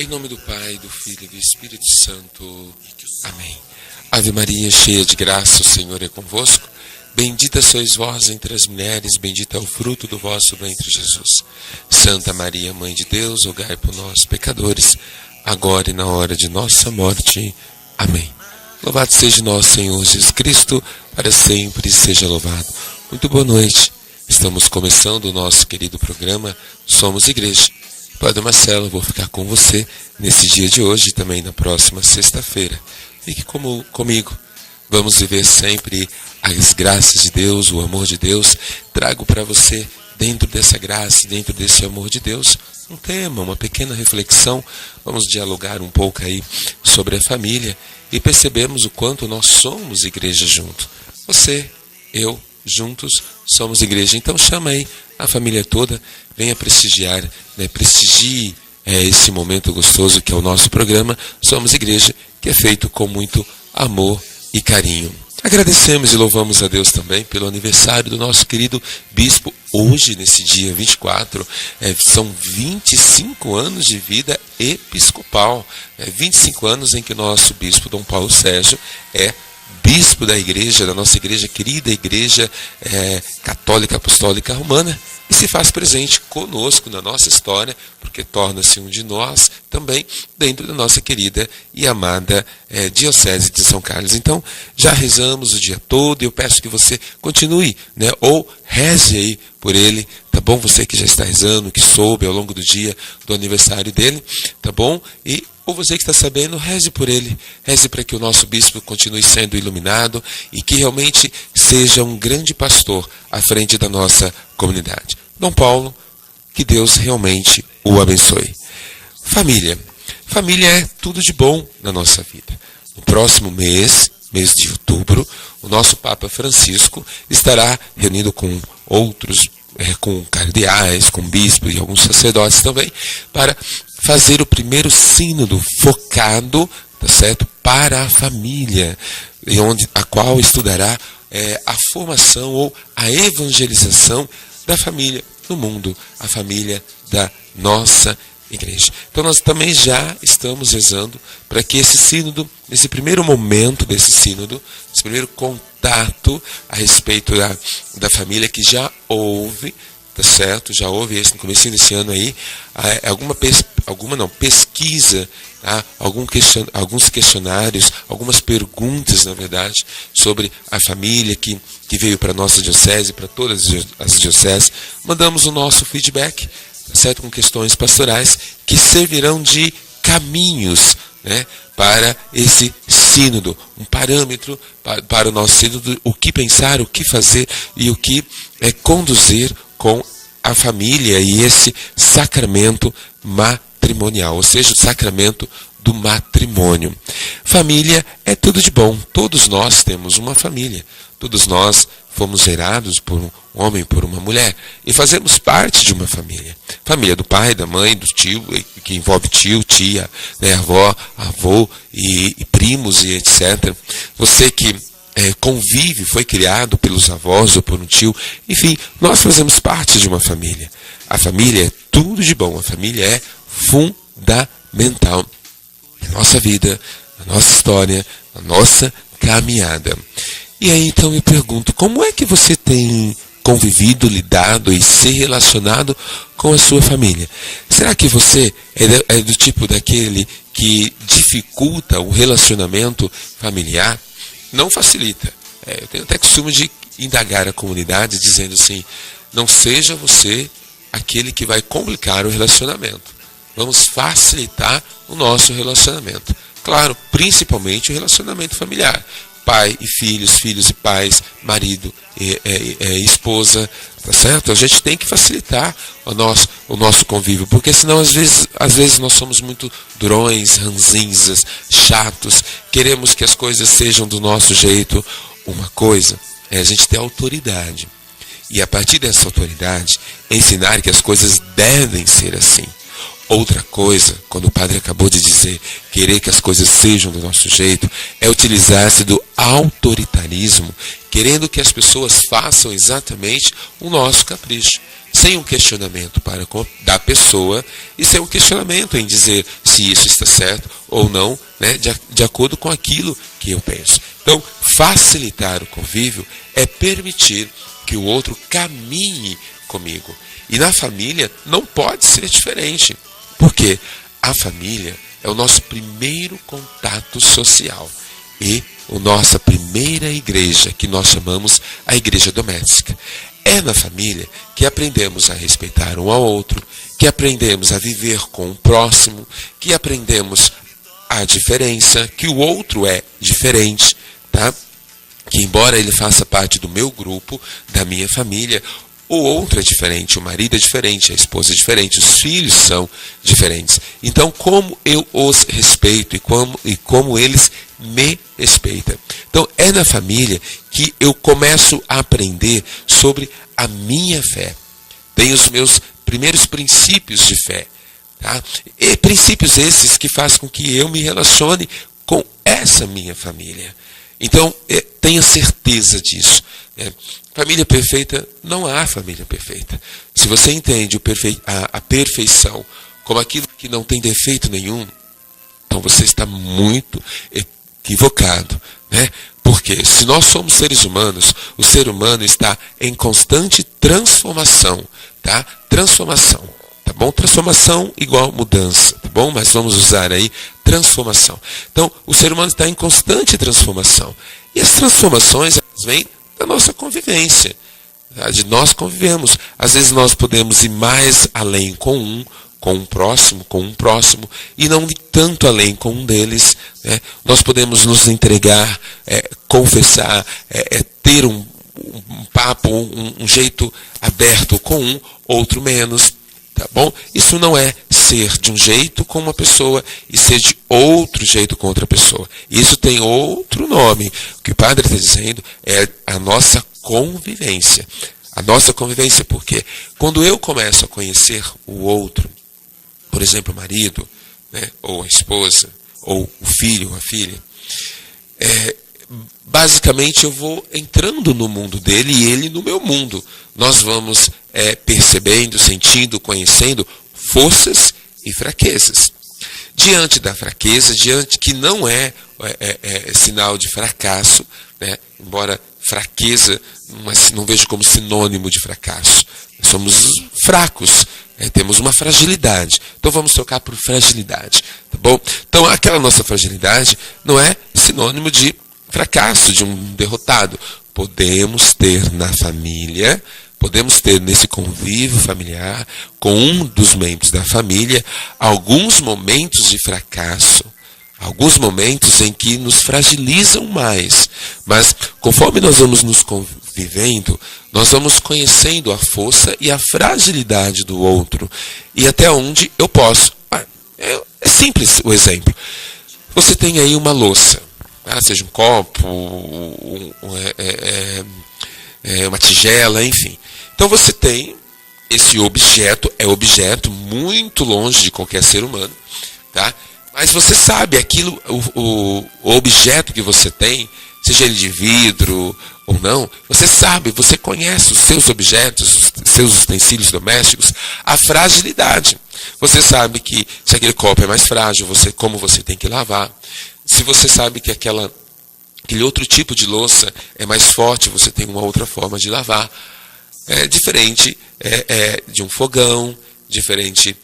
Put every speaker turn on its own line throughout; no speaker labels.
Em nome do Pai, do Filho e do Espírito Santo. Amém. Ave Maria, cheia de graça, o Senhor é convosco. Bendita sois vós entre as mulheres, bendito é o fruto do vosso ventre, Jesus. Santa Maria, Mãe de Deus, rogai por nós, pecadores, agora e na hora de nossa morte. Amém. Louvado seja nosso Senhor Jesus Cristo, para sempre seja louvado. Muito boa noite. Estamos começando o nosso querido programa Somos Igreja. Padre Marcelo, vou ficar com você nesse dia de hoje e também na próxima sexta-feira. Fique comigo. Vamos viver sempre as graças de Deus, o amor de Deus. Trago para você, dentro dessa graça, dentro desse amor de Deus, um tema, uma pequena reflexão. Vamos dialogar um pouco aí sobre a família e percebemos o quanto nós somos igreja junto. Você, eu, juntos somos igreja. Então chama aí a família toda, venha prestigiar, prestigie esse momento gostoso que é o nosso programa Somos Igreja, que é feito com muito amor e carinho. Agradecemos e louvamos a Deus também pelo aniversário do nosso querido bispo. Hoje, nesse dia 24, são 25 anos de vida episcopal. 25 anos em que o nosso bispo, Dom Paulo Sérgio, é bispo da igreja, da nossa igreja, querida igreja católica apostólica romana, e se faz presente conosco na nossa história, porque torna-se um de nós também dentro da nossa querida e amada Diocese de São Carlos. Então, já rezamos o dia todo e eu peço que você continue, ou reze aí por ele, tá bom? Você que já está rezando, que soube ao longo do dia do aniversário dele, tá bom? Ou você que está sabendo, reze por ele, reze para que o nosso bispo continue sendo iluminado e que realmente seja um grande pastor à frente da nossa comunidade. Dom Paulo, que Deus realmente o abençoe. Família. Família é tudo de bom na nossa vida. No próximo mês de outubro, o nosso Papa Francisco estará reunido com outros, com cardeais, com bispos e alguns sacerdotes também, para fazer o primeiro sínodo focado, tá certo, para a família, a qual estudará a formação ou a evangelização da família no mundo, a família da nossa igreja. Então nós também já estamos rezando para que esse sínodo, nesse primeiro momento desse sínodo, esse primeiro contato a respeito da família que já houve, tá certo? Já houve esse no começo desse ano aí, pesquisa, tá? Alguns questionários, algumas perguntas, na verdade, sobre a família que veio para a nossa diocese, para todas as dioceses. Mandamos o nosso feedback, tá certo? Com questões pastorais que servirão de caminhos, para esse sínodo, um parâmetro para o nosso sínodo, o que pensar, o que fazer e o que conduzir com a família e esse sacramento matrimonial, ou seja, o sacramento do matrimônio. Família é tudo de bom. Todos nós temos uma família. Todos nós fomos gerados por um homem, por uma mulher, e fazemos parte de uma família. Família do pai, da mãe, do tio, que envolve tio, tia, avó, avô e primos e etc. Você que convive, foi criado pelos avós ou por um tio, enfim, nós fazemos parte de uma família. A família é tudo de bom, a família é fundamental na nossa vida, na nossa história, na nossa caminhada. E aí então eu pergunto, como é que você tem convivido, lidado e se relacionado com a sua família? Será que você é do tipo daquele que dificulta o relacionamento familiar? Não facilita. Eu tenho até costume de indagar a comunidade dizendo assim, não seja você aquele que vai complicar o relacionamento. Vamos facilitar o nosso relacionamento. Claro, principalmente o relacionamento familiar. Pai e filhos, filhos e pais, marido e esposa, tá certo? A gente tem que facilitar o nosso convívio, porque senão às vezes nós somos muito durões, ranzinzas, chatos, queremos que as coisas sejam do nosso jeito. Uma coisa é a gente ter autoridade, e a partir dessa autoridade, ensinar que as coisas devem ser assim. Outra coisa, quando o padre acabou de dizer, querer que as coisas sejam do nosso jeito, é utilizar-se do autoritarismo, querendo que as pessoas façam exatamente o nosso capricho, sem um questionamento da pessoa e sem um questionamento em dizer se isso está certo ou não, né, de acordo com aquilo que eu penso. Então, facilitar o convívio é permitir que o outro caminhe comigo. E na família não pode ser diferente, porque a família é o nosso primeiro contato social e a nossa primeira igreja, que nós chamamos a igreja doméstica. É na família que aprendemos a respeitar um ao outro, que aprendemos a viver com o próximo, que aprendemos a diferença, que o outro é diferente, tá? Que embora ele faça parte do meu grupo, da minha família, o outro é diferente, o marido é diferente, a esposa é diferente, os filhos são diferentes. Então, como eu os respeito e como eles me respeitam. Então, é na família que eu começo a aprender sobre a minha fé. Tenho os meus primeiros princípios de fé. Tá? E princípios esses que fazem com que eu me relacione com essa minha família. Então, tenha certeza disso. Família perfeita, não há família perfeita. Se você entende a perfeição como aquilo que não tem defeito nenhum, então você está muito equivocado, né? Porque se nós somos seres humanos, o ser humano está em constante transformação, tá? Transformação, tá bom? Transformação igual mudança, tá bom? Mas vamos usar aí transformação. Então, o ser humano está em constante transformação. E as transformações, elas vêm da nossa convivência, tá? De nós convivemos. Às vezes nós podemos ir mais além com um próximo, e não ir tanto além com um deles, né? Nós podemos nos entregar, confessar, ter um papo, um jeito aberto com um, outro menos, tá bom? Isso não é ser de um jeito com uma pessoa e ser de outro jeito com outra pessoa. Isso tem outro nome. O que o padre está dizendo é a nossa convivência. A nossa convivência, porque quando eu começo a conhecer o outro, por exemplo, o marido, né, ou a esposa, ou o filho, ou a filha, basicamente eu vou entrando no mundo dele e ele no meu mundo. Nós vamos percebendo, sentindo, conhecendo forças e fraquezas. Diante da fraqueza, diante que não é sinal de fracasso, né, embora fraqueza não vejo como sinônimo de fracasso. Somos fracos, temos uma fragilidade. Então vamos trocar por fragilidade, tá bom? Então aquela nossa fragilidade não é sinônimo de fracasso, de um derrotado. Podemos ter na família, podemos ter nesse convívio familiar, com um dos membros da família, alguns momentos de fracasso, alguns momentos em que nos fragilizam mais. Mas conforme nós vamos nos convivendo, nós vamos conhecendo a força e a fragilidade do outro. E até onde eu posso. É simples o exemplo. Você tem aí uma louça, seja um copo, uma tigela, enfim. Então você tem esse objeto, muito longe de qualquer ser humano, tá? Mas você sabe aquilo, o objeto que você tem, seja ele de vidro ou não, você sabe, você conhece os seus objetos, os seus utensílios domésticos, a fragilidade. Você sabe que se aquele copo é mais frágil, como você tem que lavar. Se você sabe que aquele outro tipo de louça é mais forte, você tem uma outra forma de lavar. É diferente de um fogão, diferente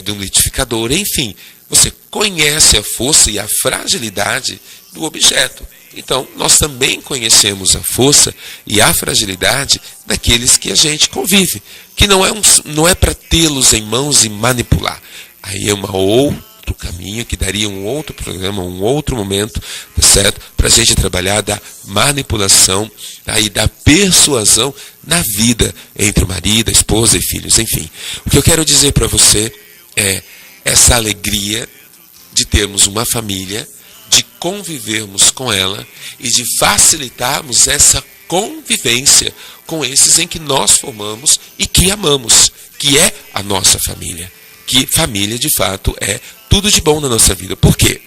de um liquidificador, enfim. Você conhece a força e a fragilidade do objeto. Então, nós também conhecemos a força e a fragilidade daqueles que a gente convive. Que não é para tê-los em mãos e manipular. Aí é outro caminho que daria um outro programa, um outro momento, tá certo? Para a gente trabalhar da manipulação, e da persuasão na vida entre o marido, a esposa e filhos, enfim. O que eu quero dizer para você é essa alegria de termos uma família, de convivermos com ela e de facilitarmos essa convivência com esses em que nós formamos e que amamos, que é a nossa família. Que família, de fato, é tudo de bom na nossa vida. Por quê?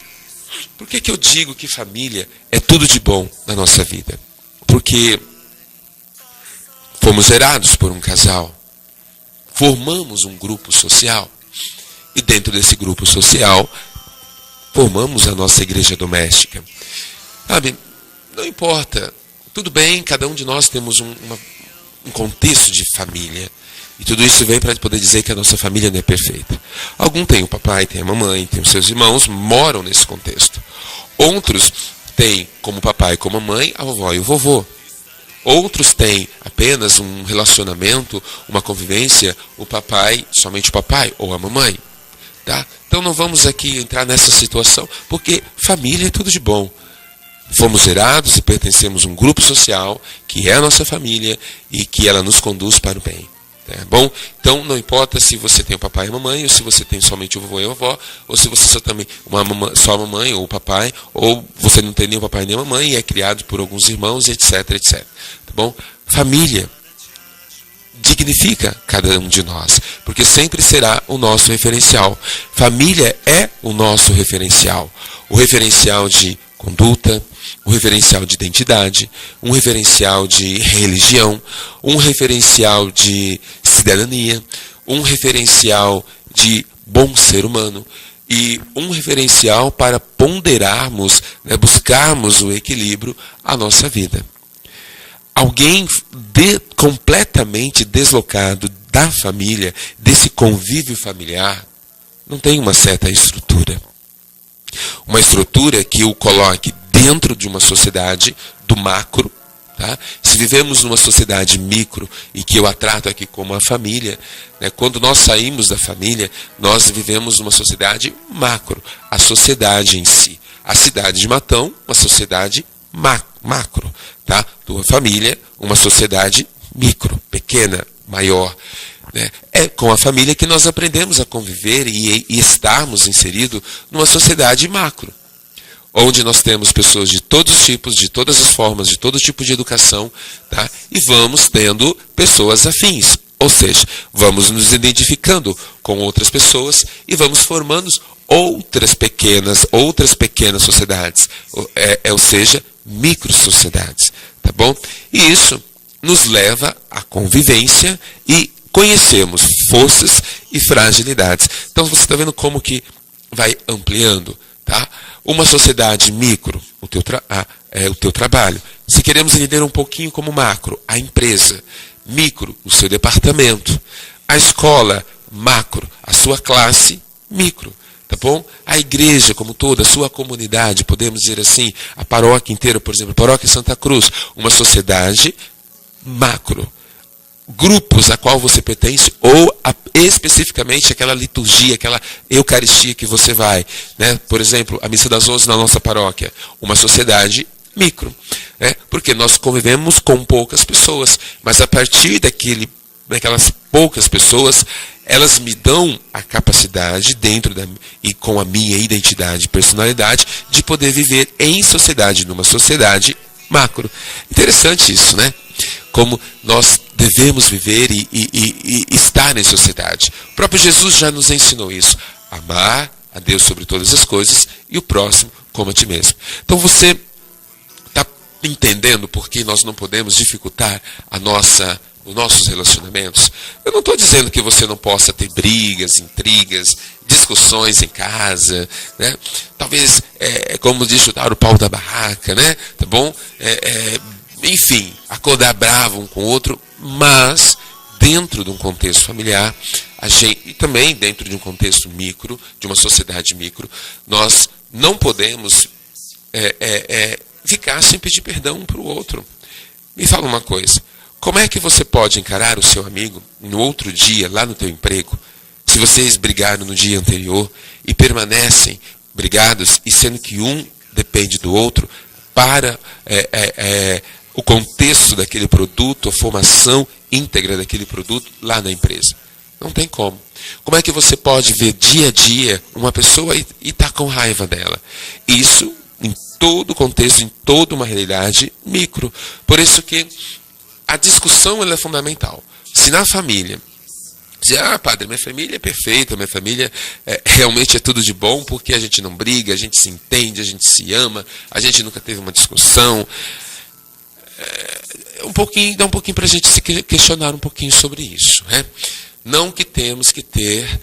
Por que eu digo que família é tudo de bom na nossa vida? Porque fomos gerados por um casal, formamos um grupo social, e dentro desse grupo social, formamos a nossa igreja doméstica. Sabe, não importa, tudo bem, cada um de nós temos um contexto de família, e tudo isso vem para poder dizer que a nossa família não é perfeita. Alguns têm o papai, tem a mamãe, tem os seus irmãos, moram nesse contexto. Outros têm como papai, como mãe, a vovó e o vovô. Outros têm apenas um relacionamento, uma convivência, o papai, somente o papai ou a mamãe. Tá? Então não vamos aqui entrar nessa situação, porque família é tudo de bom. Fomos gerados e pertencemos a um grupo social, que é a nossa família, e que ela nos conduz para o bem. Tá bom? Então não importa se você tem o papai e a mamãe, ou se você tem somente o vovô e a vovó, ou se você só tem só a mamãe ou o papai, ou você não tem nem o papai nem a mamãe e é criado por alguns irmãos, etc, etc. Tá bom? Família dignifica cada um de nós, porque sempre será o nosso referencial. Família é o nosso referencial. O referencial de conduta, um referencial de identidade, um referencial de religião, um referencial de cidadania, um referencial de bom ser humano e um referencial para ponderarmos, buscarmos o equilíbrio à nossa vida. Alguém completamente deslocado da família, desse convívio familiar, não tem uma certa estrutura. Uma estrutura que o coloque dentro de uma sociedade do macro. Tá? Se vivemos numa sociedade micro, e que eu a trato aqui como a família, quando nós saímos da família, nós vivemos numa sociedade macro. A sociedade em si. A cidade de Matão, uma sociedade macro. Tá? Tua família, uma sociedade micro, pequena, maior. É com a família que nós aprendemos a conviver e estarmos inseridos numa sociedade macro, onde nós temos pessoas de todos os tipos, de todas as formas, de todo tipo de educação, tá? E vamos tendo pessoas afins, ou seja, vamos nos identificando com outras pessoas e vamos formando outras pequenas sociedades, ou seja, micro-sociedades, tá bom? E isso nos leva à convivência e conhecemos forças e fragilidades. Então você está vendo como que vai ampliando, tá? Uma sociedade micro, o teu trabalho. Se queremos entender um pouquinho como macro, a empresa. Micro, o seu departamento. A escola, macro, a sua classe, micro. Tá bom? A igreja como toda, a sua comunidade, podemos dizer assim, a paróquia inteira, por exemplo, a paróquia Santa Cruz, uma sociedade macro. Grupos a qual você pertence, ou especificamente aquela liturgia, aquela eucaristia que você vai. Por exemplo, a missa das 11 na nossa paróquia, uma sociedade micro. Porque nós convivemos com poucas pessoas, mas a partir daquelas poucas pessoas, elas me dão a capacidade, e com a minha identidade e personalidade, de poder viver em sociedade, numa sociedade macro. Interessante isso, né? Como nós devemos viver e estar em sociedade. O próprio Jesus já nos ensinou isso. Amar a Deus sobre todas as coisas e o próximo como a ti mesmo. Então você está entendendo por que nós não podemos dificultar os nossos relacionamentos? Eu não estou dizendo que você não possa ter brigas, intrigas, discussões em casa, né? Talvez, como diz, chutar o pau da barraca, né? Tá bom? Enfim, acordar bravo um com o outro, mas dentro de um contexto familiar, e também dentro de um contexto micro, de uma sociedade micro, nós não podemos ficar sem pedir perdão um para o outro. Me fala uma coisa, como é que você pode encarar o seu amigo no outro dia, lá no teu emprego, se vocês brigaram no dia anterior e permanecem brigados, e sendo que um depende do outro para o contexto daquele produto, a formação íntegra daquele produto lá na empresa? Não tem como. Como é que você pode ver dia a dia uma pessoa e estar com raiva dela? Isso em todo contexto, em toda uma realidade micro. Por isso que a discussão ela é fundamental. Se na família, dizer, padre, minha família é perfeita, minha família realmente é tudo de bom, porque a gente não briga, a gente se entende, a gente se ama, a gente nunca teve uma discussão. Dá um pouquinho para a gente se questionar um pouquinho sobre isso, né? Não que temos que ter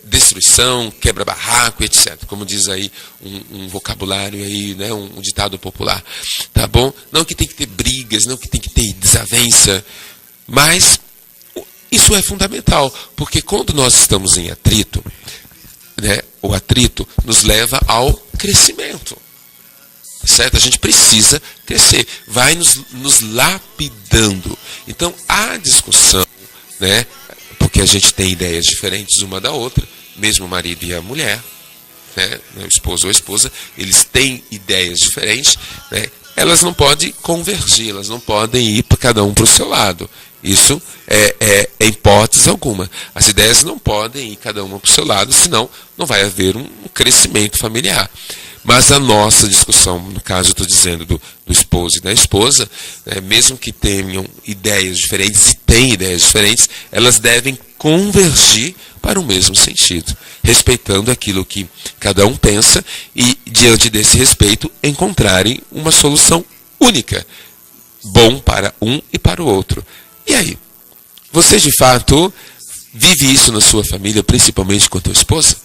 destruição, quebra-barraco, etc. Como diz aí um vocabulário aí, né? Um ditado popular, tá bom? Não que tem que ter brigas, não que tem que ter desavença, mas isso é fundamental, porque quando nós estamos em atrito, né, o atrito nos leva ao crescimento. Certo? A gente precisa crescer. Vai nos lapidando. Então, a discussão, né, porque a gente tem ideias diferentes uma da outra, mesmo o marido e a mulher, né, o esposo ou a esposa, eles têm ideias diferentes, né, elas não podem convergir, elas não podem ir para cada um para o seu lado. Isso é hipótese alguma. As ideias não podem ir cada uma para o seu lado, senão não vai haver um crescimento familiar. Mas a nossa discussão, no caso eu estou dizendo do esposo e da esposa, mesmo que tenham ideias diferentes, e têm ideias diferentes, elas devem convergir para o mesmo sentido, respeitando aquilo que cada um pensa e, diante desse respeito, encontrarem uma solução única, bom para um e para o outro. E aí? Você de fato vive isso na sua família, principalmente com a tua esposa?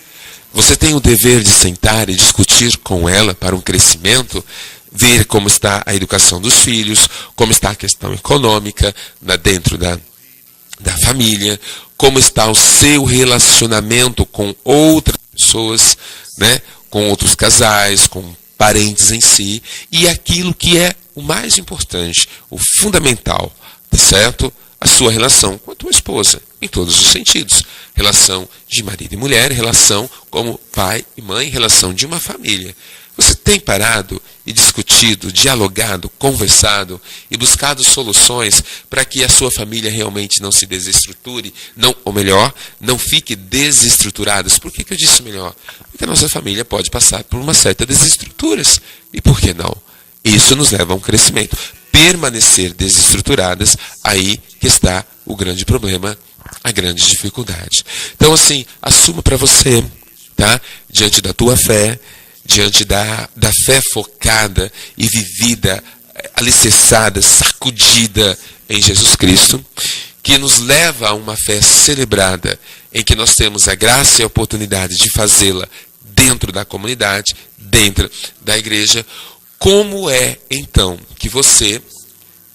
Você tem o dever de sentar e discutir com ela para um crescimento, ver como está a educação dos filhos, como está a questão econômica dentro da família, como está o seu relacionamento com outras pessoas, né, com outros casais, com parentes em si, e aquilo que é o mais importante, o fundamental, tá certo? A sua relação com a tua esposa, em todos os sentidos. Relação de marido e mulher, relação como pai e mãe, relação de uma família. Você tem parado e discutido, dialogado, conversado e buscado soluções para que a sua família realmente não se desestruture, ou melhor, não fique desestruturada. Por que eu disse melhor? Porque a nossa família pode passar por uma certa desestruturas. E por que não? Isso nos leva a um crescimento. Permanecer desestruturadas, aí que está o grande problema, a grande dificuldade. Então, assim, assuma para você, tá? Diante da tua fé, diante da fé focada e vivida, alicerçada, sacudida em Jesus Cristo, que nos leva a uma fé celebrada, em que nós temos a graça e a oportunidade de fazê-la dentro da comunidade, dentro da igreja. Como é, então, que você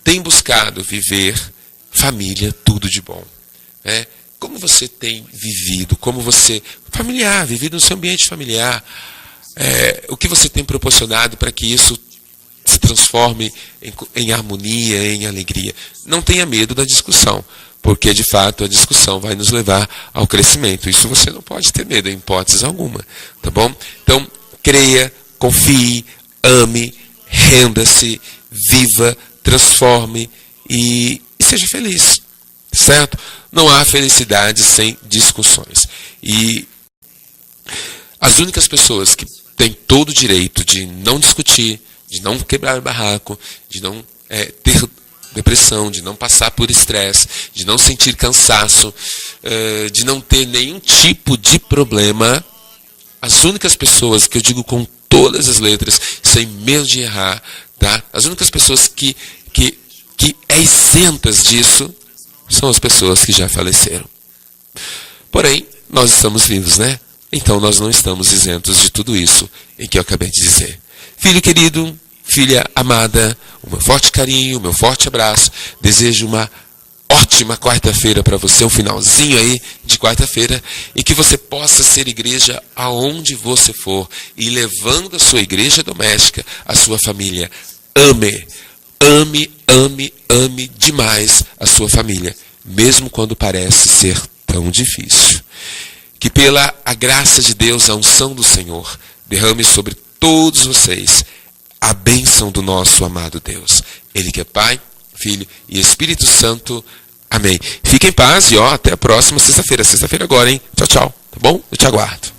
tem buscado viver família, tudo de bom? Como você tem vivido, vivido no seu ambiente familiar, o que você tem proporcionado para que isso se transforme em harmonia, em alegria? Não tenha medo da discussão, porque de fato a discussão vai nos levar ao crescimento. Isso você não pode ter medo, em hipótese alguma, tá bom? Então, creia, confie, ame, renda-se, viva, transforme e seja feliz, certo? Não há felicidade sem discussões. E as únicas pessoas que têm todo o direito de não discutir, de não quebrar barraco, de não ter depressão, de não passar por estresse, de não sentir cansaço, de não ter nenhum tipo de problema, as únicas pessoas que eu digo com todas as letras, sem medo de errar, tá? As únicas pessoas que é isentas disso são as pessoas que já faleceram. Porém, nós estamos vivos, né? Então nós não estamos isentos de tudo isso em que eu acabei de dizer. Filho querido, filha amada, o meu forte carinho, o meu forte abraço. Desejo uma ótima quarta-feira para você, um finalzinho aí de quarta-feira, e que você possa ser igreja aonde você for, e levando a sua igreja doméstica, a sua família. Ame demais a sua família, mesmo quando parece ser tão difícil. Que pela a graça de Deus, a unção do Senhor, derrame sobre todos vocês a bênção do nosso amado Deus. Ele que é Pai, Filho e Espírito Santo. Amém. Fique em paz e até a próxima sexta-feira. Sexta-feira agora, hein? Tchau, tchau. Tá bom? Eu te aguardo.